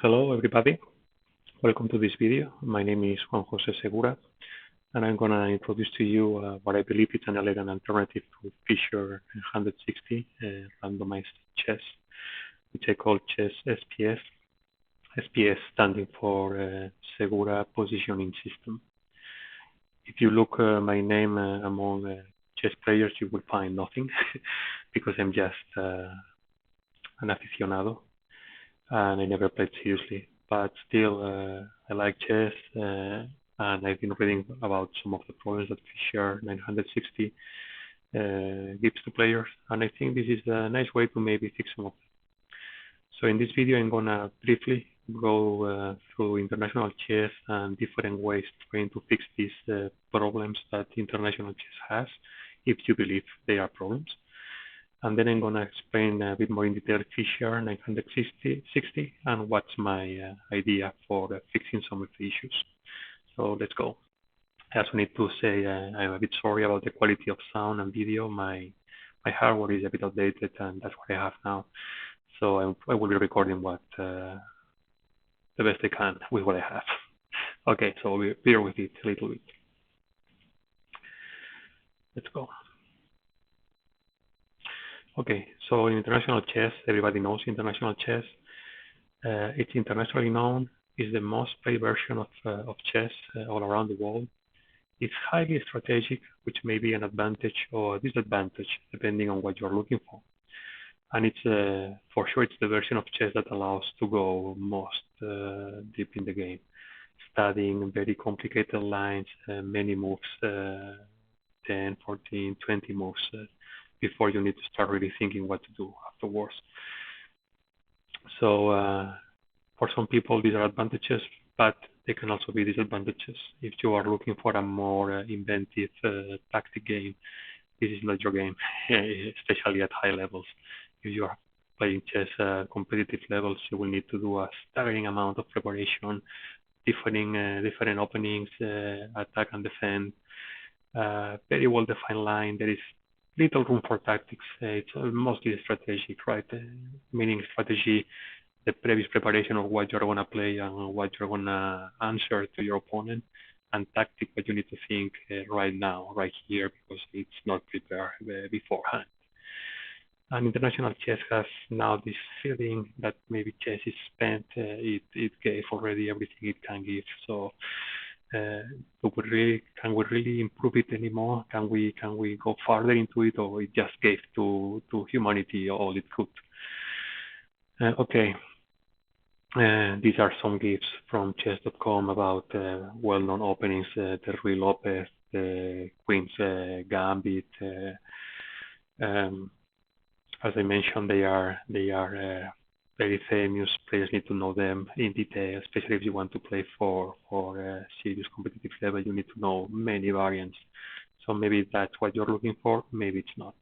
Hello everybody, welcome to this video. My name is Juan Jose Segura and I'm going to introduce to you what I believe is an elegant alternative to Fischer960 randomized chess, which I call Chess SPS, SPS standing for Segura Positioning System. If you look my name among chess players, you will find nothing because I'm just an aficionado and I never played seriously. But still, I like chess, and I've been reading about some of the problems that Fischer960 gives to players, and I think this is a nice way to maybe fix some of them. So in this video, I'm gonna briefly go through international chess and different ways trying to fix these problems that international chess has, if you believe they are problems. And then I'm going to explain a bit more in detail Fischer960 and what's my idea for fixing some of the issues. So let's go. I also need to say I'm a bit sorry about the quality of sound and video. My hardware is a bit outdated and that's what I have now. So I will be recording what the best I can with what I have. Okay, so bear with it a little bit. Let's go. Okay, so in international chess, everybody knows international chess. It's internationally known, is the most played version of chess all around the world. It's highly strategic, which may be an advantage or a disadvantage, depending on what you're looking for. And it's, for sure, it's the version of chess that allows to go most deep in the game, studying very complicated lines, many moves, 10, 14, 20 moves, before you need to start really thinking what to do afterwards. So for some people, these are advantages, but they can also be disadvantages. If you are looking for a more inventive tactic game, this is not your game, especially at high levels. If you are playing chess at competitive levels, you will need to do a staggering amount of preparation, different openings, attack and defend, very well-defined line. There is little room for tactics. It's mostly strategic, right? Meaning strategy, the previous preparation of what you're going to play and what you're going to answer to your opponent, and tactic, what you need to think right now, right here, because it's not prepared beforehand. And international chess has now this feeling that maybe chess is spent. It gave already everything it can give. So can we really improve it anymore? Can we go farther into it, or it just gave to humanity all it could? Okay, these are some GIFs from chess.com about well-known openings, the Rui Lopez, the Queen's Gambit. As I mentioned, they are very famous. Players need to know them in detail, especially if you want to play for a serious competitive level. You need to know many variants. So maybe that's what you're looking for, maybe it's not.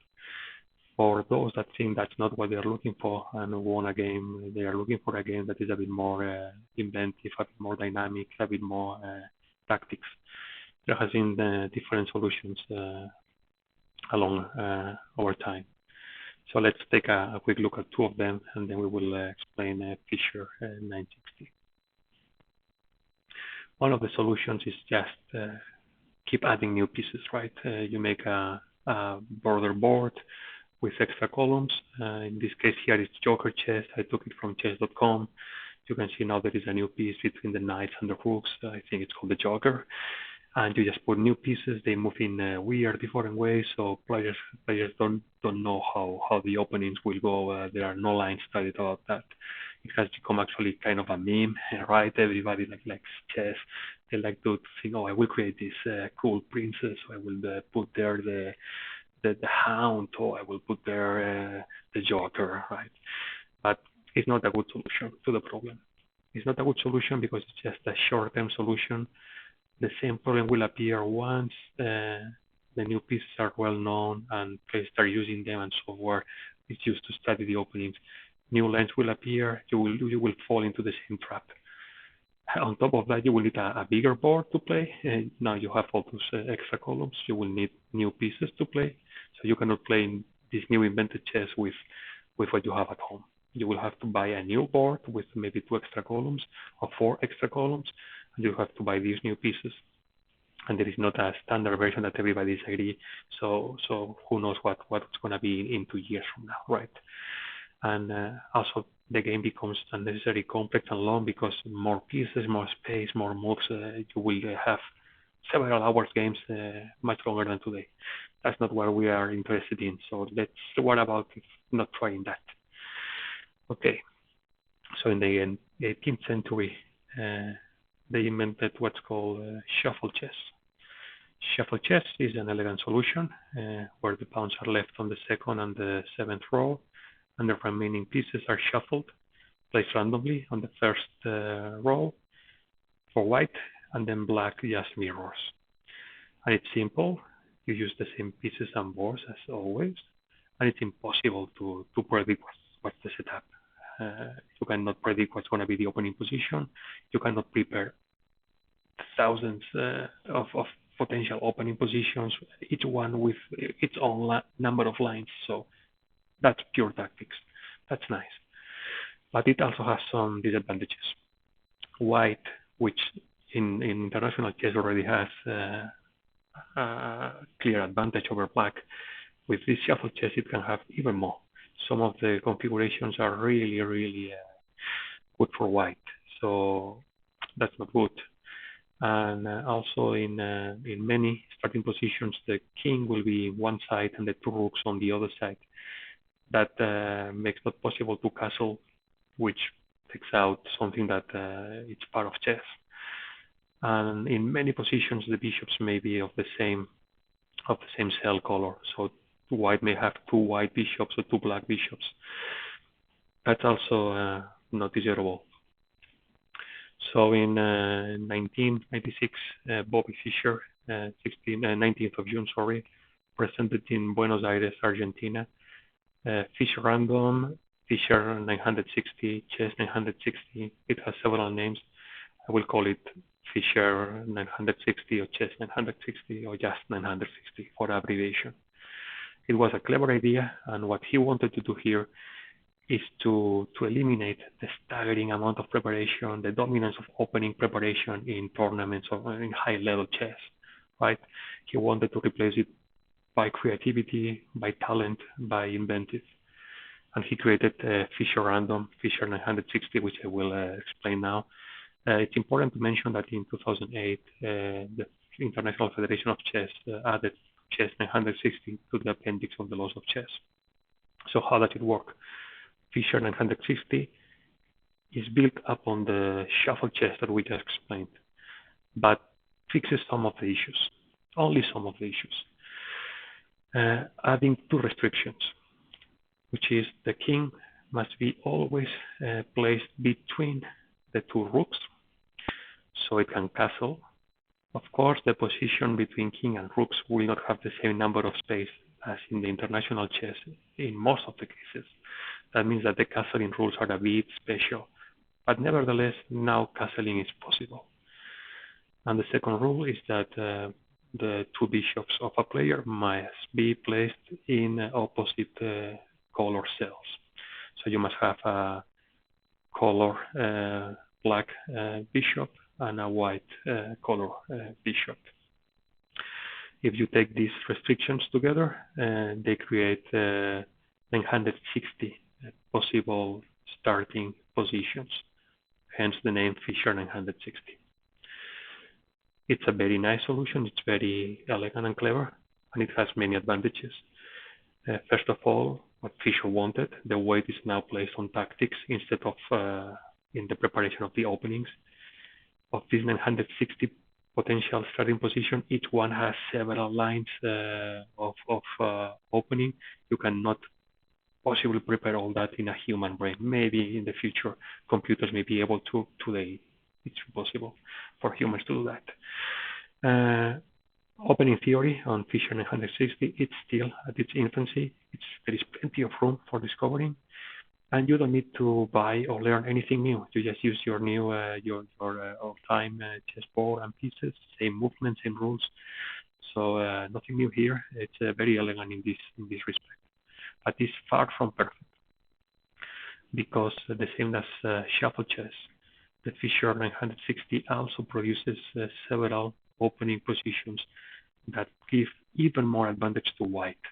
For those that think that's not what they're looking for and want a game, they are looking for a game that is a bit more inventive, a bit more dynamic, a bit more tactics. There has been different solutions along over time. So let's take a quick look at two of them, and then we will explain Fischer960. One of the solutions is just keep adding new pieces, right? You make a border board with extra columns. In this case here, it's Joker chess. I took it from chess.com. You can see now there is a new piece between the knights and the rooks. I think it's called the Joker. And you just put new pieces. They move in weird, different ways, so players don't know how the openings will go. There are no lines studied about that. It has become actually kind of a meme, right? Everybody likes chess. They like to think, oh, I will create this cool princess. So I will put there the Hound, or I will put there the Joker, right? But it's not a good solution to the problem. It's not a good solution because it's just a short-term solution. The same problem will appear once the new pieces are well known and players start using them, and software is used to study the openings. New lines will appear. You will fall into the same trap. On top of that, you will need a bigger board to play. And now you have all those extra columns. You will need new pieces to play. So you cannot play in this new invented chess with what you have at home. You will have to buy a new board with maybe 2 extra columns or 4 extra columns, and you have to buy these new pieces. And there is not a standard version that everybody's agree. So who knows what's going to be in 2 years from now, right? And also the game becomes unnecessarily complex and long because more pieces, more space, more moves. You will have several hours games much longer than today. That's not what we are interested in. So let's what about not trying that? Okay. So in the 18th century, they invented what's called shuffle chess. Shuffle chess is an elegant solution where the pawns are left on the second and the seventh row, and the remaining pieces are shuffled, placed randomly on the first row for white, and then black just mirrors. And it's simple. You use the same pieces and boards as always, and it's impossible to predict what's the setup. You cannot predict what's going to be the opening position. You cannot prepare thousands of potential opening positions, each one with its own number of lines. So that's pure tactics. That's nice. But it also has some disadvantages. White, which in international chess already has a clear advantage over black, with this shuffle chess it can have even more. Some of the configurations are really good for white, so that's not good. And also in many starting positions, the king will be one side and the 2 rooks on the other side. That makes it possible to castle, which takes out something that it's part of chess. And in many positions, the bishops may be of the same cell color. So white may have 2 white bishops or 2 black bishops. That's also not desirable. So in 1996, Bobby Fischer, 19th of June, presented in Buenos Aires, Argentina, Fischer Random, Fischer960, Chess 960. It has several names. I will call it Fischer 960 or Chess 960 or just 960 for abbreviation. It was a clever idea, and what he wanted to do here is to eliminate the staggering amount of preparation, the dominance of opening preparation in tournaments or in high-level chess, right? He wanted to replace it by creativity, by talent, by inventive. And he created Fischer Random, Fischer 960, which I will explain now. It's important to mention that in 2008, the International Federation of Chess added Chess 960 to the appendix of the laws of chess. So how does it work? Fischer 960 is built upon the shuffle chess that we just explained, but fixes some of the issues, only some of the issues, adding 2 restrictions, which is the king must be always placed between the 2 rooks, so it can castle. Of course, the position between king and rooks will not have the same number of space as in the international chess in most of the cases. That means that the castling rules are a bit special, but nevertheless, now castling is possible. And the second rule is that the 2 bishops of a player must be placed in opposite color cells. So you must have a color black bishop and a white color bishop. If you take these restrictions together, they create 960 possible starting positions, hence the name Fischer 960. It's a very nice solution, it's very elegant and clever, and it has many advantages. First of all, what Fischer wanted, the weight is now placed on tactics instead of in the preparation of the openings. Of these 960 potential starting position, each one has several lines of opening. You cannot possibly prepare all that in a human brain. Maybe in the future, computers may be able to. Today, it's impossible for humans to do that. Opening theory on Fischer 960, it's still at its infancy. There is plenty of room for discovering, and you don't need to buy or learn anything new. You just use your new your all-time chessboard and pieces, same movement, same rules. So nothing new here. It's very elegant in this respect, but it's far from perfect. because the same as shuffle chess, the Fischer960 also produces several opening positions that give even more advantage to white.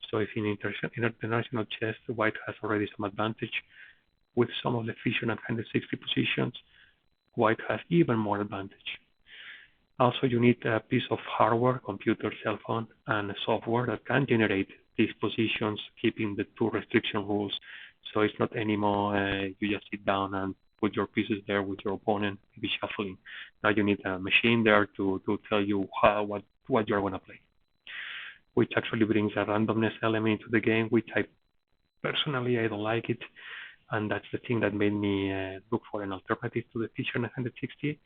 So if in international chess, white has already some advantage with some of the Fischer960 positions, white has even more advantage. Also, you need a piece of hardware, computer, cell phone, and software that can generate these positions, keeping the two restriction rules. So it's not anymore you just sit down and put your pieces there with your opponent, maybe shuffling. Now you need a machine there to tell you what you're going to play, which actually brings a randomness element into the game, which I personally I don't like it. And that's the thing that made me look for an alternative to the Fischer960.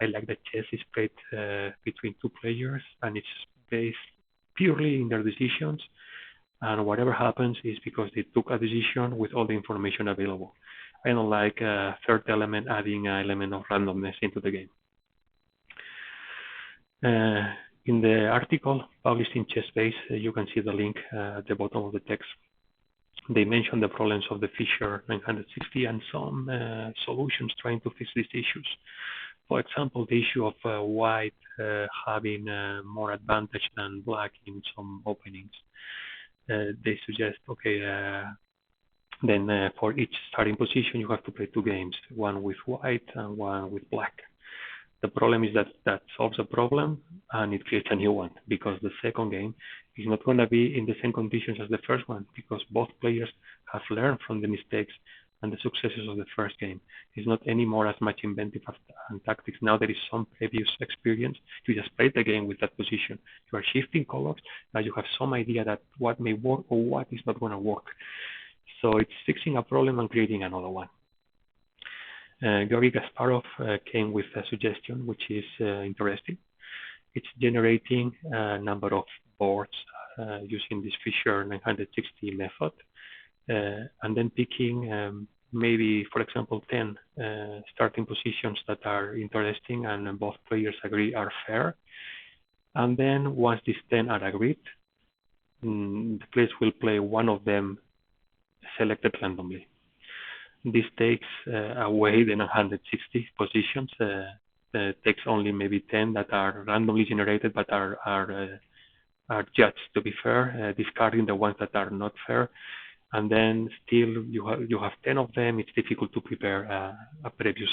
I like that chess is played between two players, and it's based purely in their decisions. And whatever happens is because they took a decision with all the information available. I don't like a third element adding an element of randomness into the game. In the article published in Chess SPS, you can see the link at the bottom of the text. They mention the problems of the Fischer960 and some solutions trying to fix these issues. For example, the issue of white having more advantage than black in some openings. They suggest, okay, then for each starting position, you have to play two games, one with white and one with black. The problem is that solves a problem and it creates a new one, because the second game is not going to be in the same conditions as the first one, because both players have learned from the mistakes and the successes of the first game. It's not anymore as much inventive and tactics. Now there is some previous experience. You just played the game with that position. You are shifting colors. Now you have some idea that what may work or what is not going to work. So it's fixing a problem and creating another one. Gary Gasparov came with a suggestion which is interesting. It's generating a number of boards using this Fischer960 method, and then picking maybe, for example, 10 starting positions that are interesting and both players agree are fair. And then once these 10 are agreed, the players will play one of them selected randomly. This takes away the 160 positions. Takes only maybe 10 that are randomly generated but are judged to be fair, discarding the ones that are not fair. And then still you have 10 of them. It's difficult to prepare a previous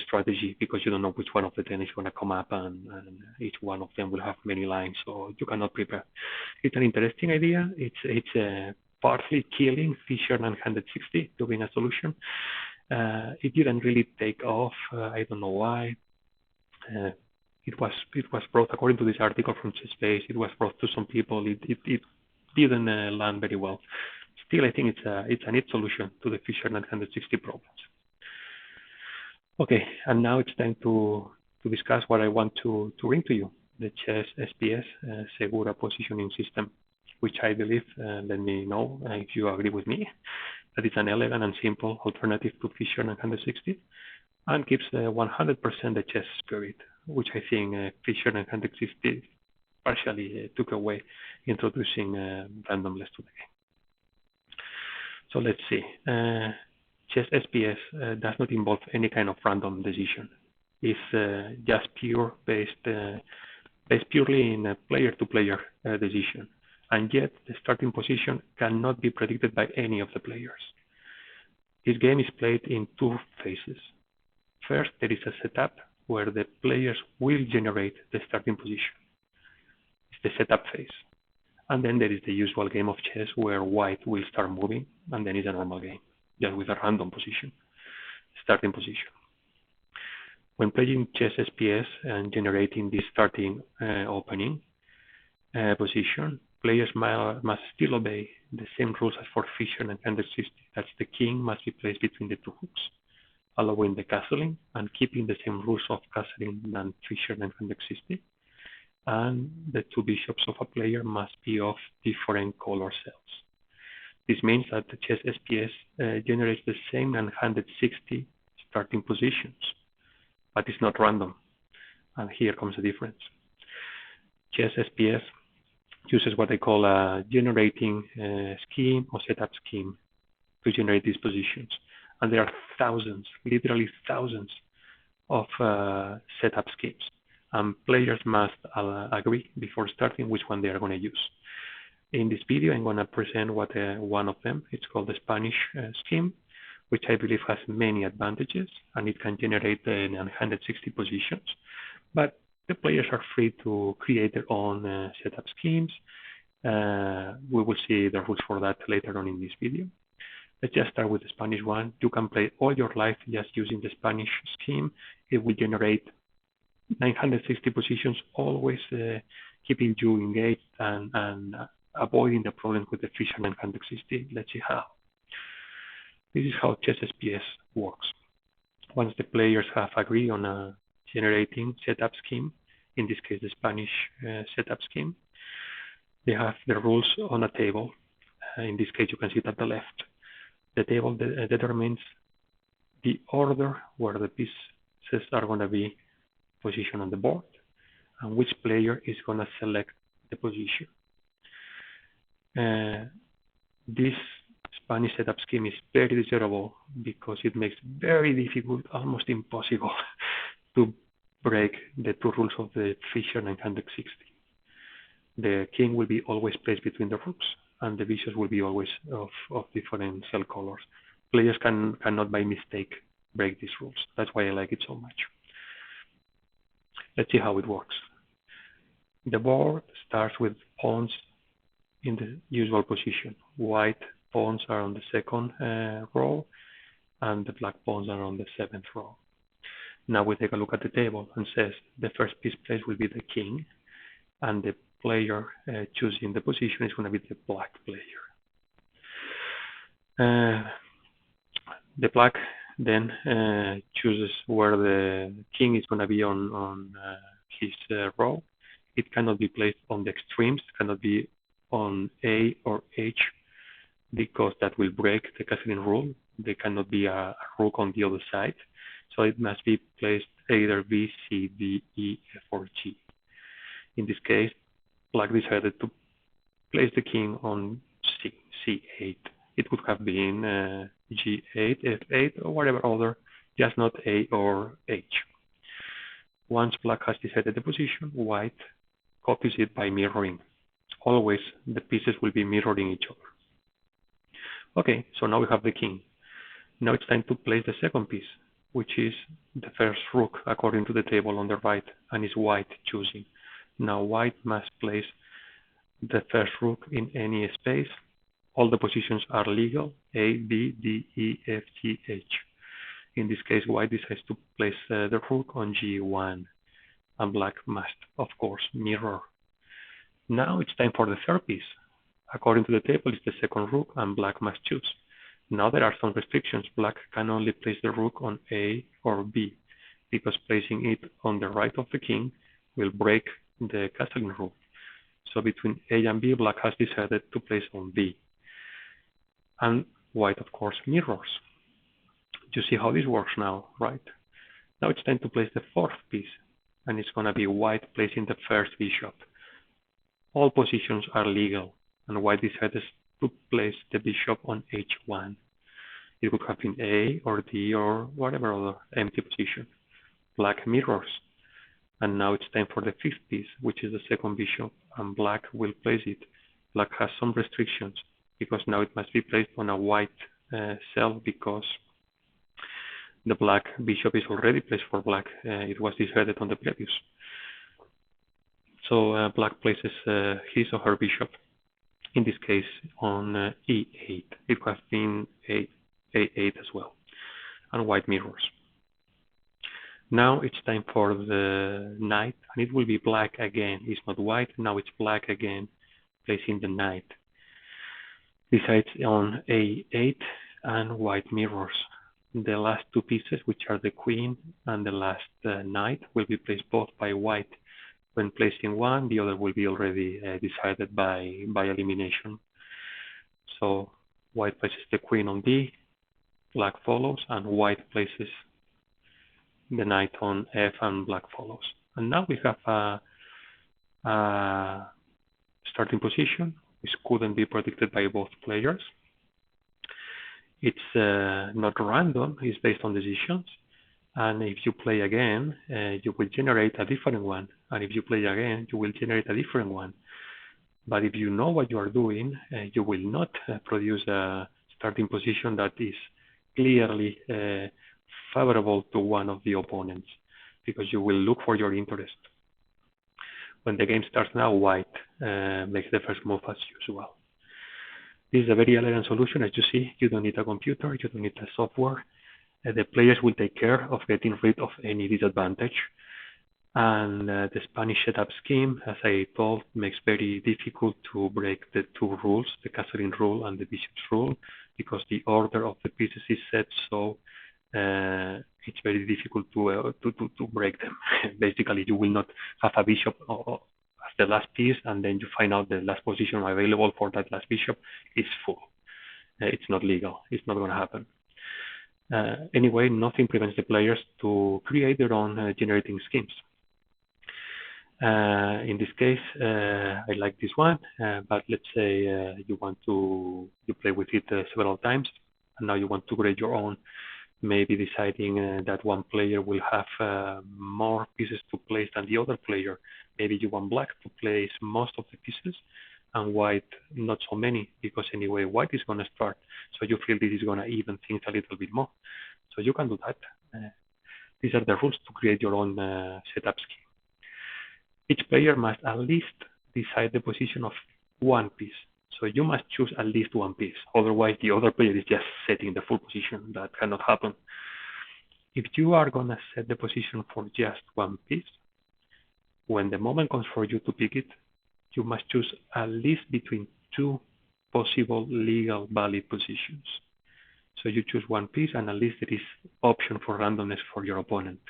strategy, because you don't know which one of the 10 is going to come up, and each one of them will have many lines, so you cannot prepare. It's an interesting idea. It's partly killing Fischer960 to being a solution. It didn't really take off. I don't know why. It was brought, according to this article from Chess SPS, it was brought to some people. It didn't land very well. Still, I think it's a neat solution to the Fischer960 problems. Okay, and now it's time to discuss what I want to bring to you, the Chess SPS Segura positioning system, which I believe, let me know if you agree with me, that it's an elegant and simple alternative to Fischer960 and keeps 100% the chess spirit, which I think Fischer960 partially took away, introducing randomness to the game. So let's see. Chess SPS does not involve any kind of random decision. It's just based purely in a player-to-player decision. And yet the starting position cannot be predicted by any of the players. This game is played in two phases. First, there is a setup where the players will generate the starting position. It's the setup phase. And then there is the usual game of chess where white will start moving, and then it's a normal game, just with a random position, starting position. When playing Chess SPS and generating this starting opening position, players must still obey the same rules as for Fischer960. That's the king must be placed between the two hooks, allowing the castling and keeping the same rules of castling than Fischer960. And the two bishops of a player must be of different color cells. This means that the Chess SPS generates the same 160 starting positions, but it's not random. And here comes the difference. Chess SPS uses what they call a generating scheme or setup scheme. to generate these positions. And there are thousands, literally thousands of setup schemes. And players must agree before starting which one they are going to use. In this video, I'm going to present one of them. It's called the Spanish scheme, which I believe has many advantages, and it can generate 960 positions. But the players are free to create their own setup schemes. We will see the rules for that later on in this video. Let's just start with the Spanish one. You can play all your life just using the Spanish scheme. It will generate 960 positions, always keeping you engaged and avoiding the problems with the Fischer960. Let's see how. This is how Chess SPS works. Once the players have agreed on a generating setup scheme, in this case the Spanish setup scheme, they have the rules on a table. In this case, you can see it at the left. The table determines the order where the pieces are going to be positioned on the board and which player is going to select the position. This Spanish setup scheme is very desirable because it makes very difficult, almost impossible, to break the two rules of the Fischer960. The king will be always placed between the rooks, and the bishops will be always of different cell colors. Players cannot by mistake break these rules. That's why I like it so much. Let's see how it works. The board starts with pawns in the usual position. White pawns are on the second row, and the black pawns are on the 7th row. Now we take a look at the table and says the first piece placed will be the king, and the player choosing the position is going to be the black player. The black then chooses where the king is going to be on his row. It cannot be placed on the extremes, cannot be on A or H, because that will break the castling rule. There cannot be a rook on the other side. So it must be placed either B, C, D, E, F, or G. In this case, black decided to place the king on C8. It could have been G8, F8, or whatever other, just not A or H. Once black has decided the position, white copies it by mirroring. Always the pieces will be mirroring each other. Okay, so now we have the king. Now it's time to place the second piece, which is the first rook according to the table on the right, and is white choosing. Now white must place the first rook in any space. All the positions are legal, A, B, D, E, F, G, H. In this case, white decides to place the rook on G1, and black must, of course, mirror. Now it's time for the third piece. According to the table, it's the second rook, and black must choose. Now there are some restrictions. Black can only place the rook on A or B, because placing it on the right of the king will break the castling rule. So between A and B, black has decided to place on B. And white, of course, mirrors. You see how this works now, right? Now it's time to place the fourth piece, and it's going to be white placing the first bishop. All positions are legal, and white decided to place the bishop on H1. It could have been A or D or whatever other empty position. Black mirrors. And now it's time for the fifth piece, which is the second bishop, and black will place it. Black has some restrictions, because now it must be placed on a white cell, because the black bishop is already placed for black. It was decided on the previous. So black places his or her bishop, in this case on E8. It could have been A8 as well, and white mirrors. Now it's time for the knight, and it will be black again. It's not white, now it's black again, placing the knight. Decides on A8, and white mirrors. The last two pieces, which are the queen and the last knight, will be placed both by white. When placing one, the other will be already decided by elimination. So white places the queen on D, black follows, and white places the knight on F, and black follows. And now we have a starting position which couldn't be predicted by both players. It's not random, it's based on decisions. And if you play again, you will generate a different one. And if you play again, you will generate a different one. But if you know what you are doing, you will not produce a starting position that is clearly favorable to one of the opponents, because you will look for your interest. When the game starts now, white makes the first move as usual. This is a very elegant solution. As you see, you don't need a computer, you don't need a software. The players will take care of getting rid of any disadvantage. And the Spanish setup scheme, as I told, makes very difficult to break the two rules, the castling rule and the bishop's rule, because the order of the pieces is set so it's very difficult to break them. Basically, you will not have a bishop as the last piece, and then you find out the last position available for that last bishop is full. It's not legal. It's not going to happen. Anyway, nothing prevents the players to create their own generating schemes. In this case, I like this one, but let's say you play with it several times, and now you want to create your own. Maybe deciding that one player will have more pieces to place than the other player. Maybe you want black to place most of the pieces and white not so many, because anyway white is going to start. So you feel this is going to even things a little bit more. So you can do that. These are the rules to create your own setup scheme. Each player must at least decide the position of one piece. So you must choose at least one piece. Otherwise, the other player is just setting the full position. That cannot happen. If you are going to set the position for just one piece, when the moment comes for you to pick it, you must choose at least between two possible legal valid positions. So you choose one piece, and at least there is option for randomness for your opponent.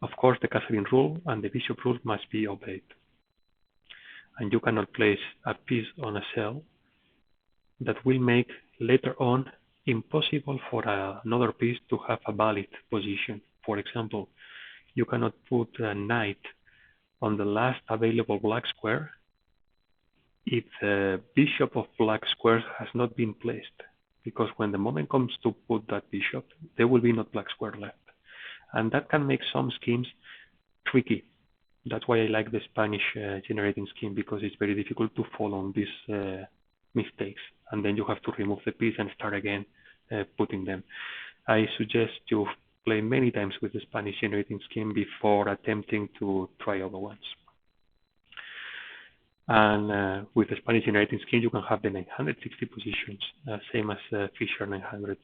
Of course, the castling rule and the bishop rule must be obeyed. And you cannot place a piece on a cell that will make later on impossible for another piece to have a valid position. For example, you cannot put a knight on the last available black square if the bishop of black squares has not been placed, because when the moment comes to put that bishop, there will be not black square left. And that can make some schemes tricky. That's why I like the Spanish generating scheme, because it's very difficult to fall on these mistakes. And then you have to remove the piece and start again putting them. I suggest you play many times with the Spanish generating scheme before attempting to try other ones. And with the Spanish generating scheme, you can have the 960 positions, same as Fischer960.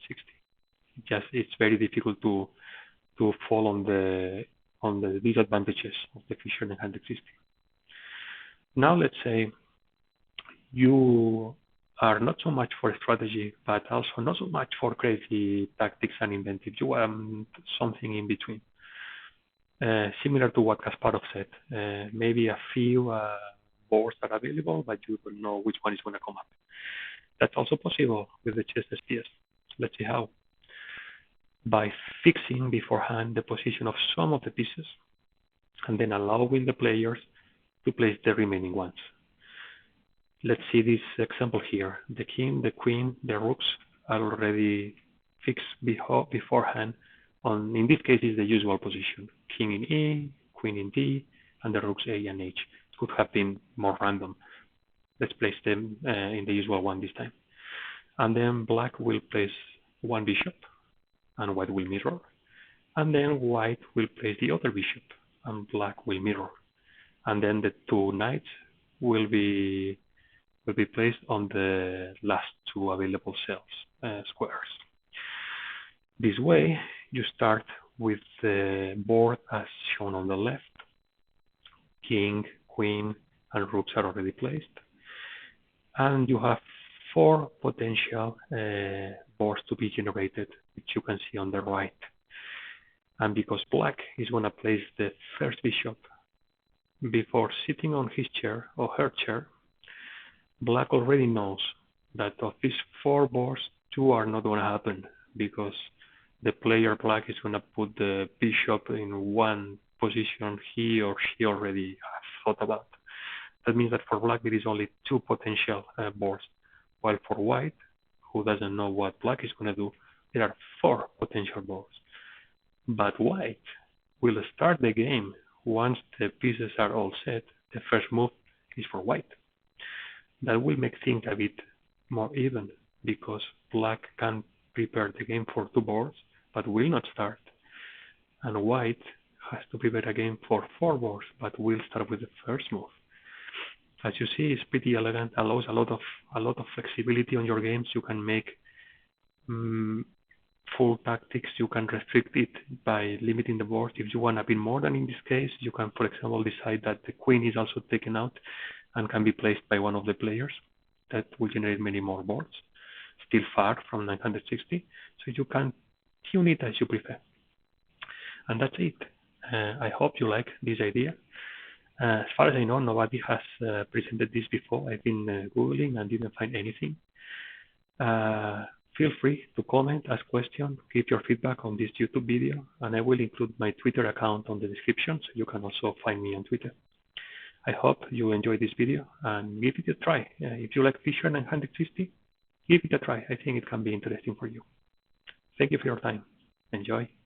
Just it's very difficult to fall on the disadvantages of the Fischer960. Now let's say you are not so much for strategy, but also not so much for crazy tactics and inventive. You want something in between, similar to what Kasparov said. Maybe a few boards are available, but you don't know which one is going to come up. That's also possible with the Chess SPS. Let's see how. By fixing beforehand the position of some of the pieces, and then allowing the players to place the remaining ones. Let's see this example here. The king, the queen, the rooks are already fixed beforehand. In this case, is the usual position. King in E, queen in D, and the rooks A and H. It could have been more random. Let's place them in the usual one this time. And then black will place one bishop, and white will mirror. And then white will place the other bishop, and black will mirror. And then the two knights will be placed on the last two available cells, squares. This way, you start with the board as shown on the left. King, queen, and rooks are already placed. And you have 4 potential boards to be generated, which you can see on the right. And because black is going to place the first bishop before sitting on his chair or her chair, black already knows that of these 4 boards, 2 are not going to happen, because the player black is going to put the bishop in one position he or she already has thought about. That means that for black there is only 2 potential boards, while for white, who doesn't know what black is going to do, there are 4 potential boards. But white will start the game once the pieces are all set. The first move is for white. That will make things a bit more even, because black can prepare the game for 2 boards, but will not start. And white has to prepare a game for 4 boards, but will start with the first move. As you see, it's pretty elegant, allows a lot of flexibility on your games. You can make full tactics. You can restrict it by limiting the board. If you want a bit more than in this case, you can, for example, decide that the queen is also taken out and can be placed by one of the players. That will generate many more boards, still far from 960. So you can tune it as you prefer. And that's it. I hope you like this idea. As far as I know, nobody has presented this before. I've been Googling and didn't find anything. Feel free to comment, ask questions, give your feedback on this YouTube video, and I will include my Twitter account on the description, so you can also find me on Twitter. I hope you enjoyed this video and give it a try. If you like Fischer960, give it a try. I think it can be interesting for you. Thank you for your time. Enjoy.